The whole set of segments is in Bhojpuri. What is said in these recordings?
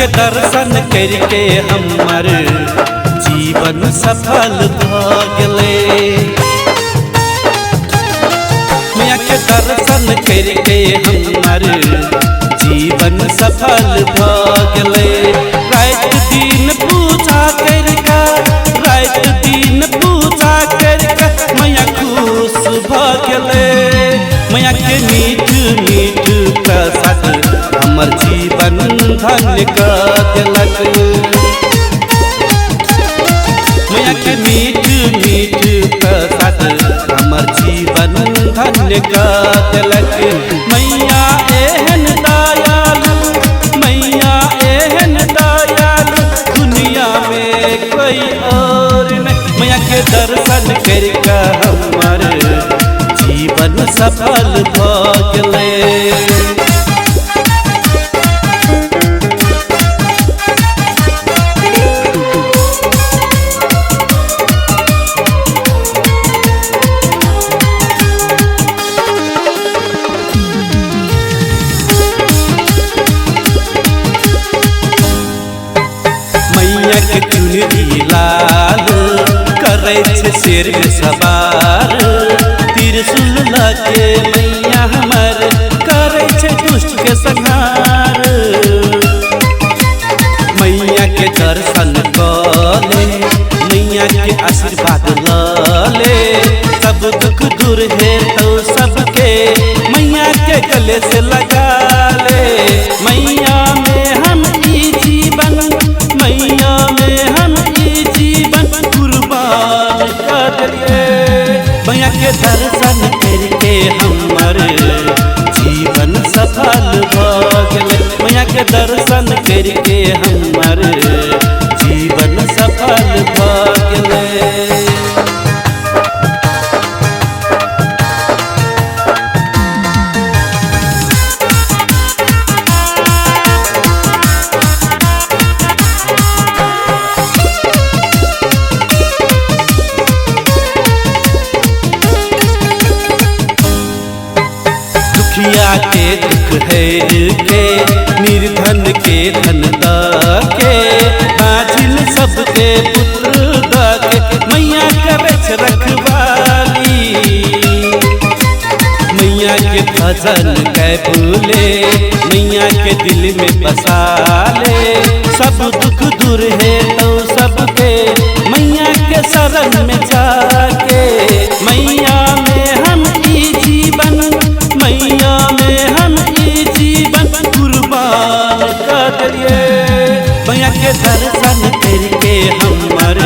के दर्शन करके हमर जीवन सफल भ गेले। मैया के दर्शन करके हमर जीवन सफल भ गेले। रात दिन पूजा करके रात दिन पूजा करके मैया खुश भ गेले। मैया के मीठ मीठ प्रसाद हमर जीवन धन्य कर देलक। मैया के मीठ मीठ प्रसाद हमर जीवन धन्य कर देलक। मैया एहन दयालु मैया एहन दयालु दुनिया में कोई और नहीं। मैया के दर्शन करके हमर जीवन सफल भ गेले। मैया के चुनरी लाल करे छे शेर में सवार। त्रिशूल लगे मैया हमर करे छे दुष्ट के संहार। मैया के दर्शन कले मैया के आशीर्वाद ले सब दुख दूर है तो सबके मैया के गले से लगा ले। मैया में हम ई जीवन मैया में हम ई जीवन कुर्बान कर दिए। मैया के दर्शन करके हमर जीवन सफल भ गेले। मैया के दर्शन करके हमर जीवन सफल भ गेले। दुखिया के दुख हेर के निर्धन के धन दके बाझिल सबके पुत्र दके मैया करे रखवाली। मैया के भजन कै भूले मैया के दिल में बसा ले। सब दुख दूर है तो सबके मैया के शरण में जाके। मैया में हम ई जीवन मैया में हम ई जीवन कुर्बान कर दिए। मैया के दर्शन करके हमर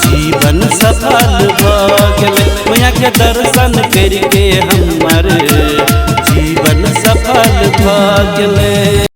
जीवन सफल भ गेले। मैया के दर्शन करके हमर जीवन सफल भ गेले।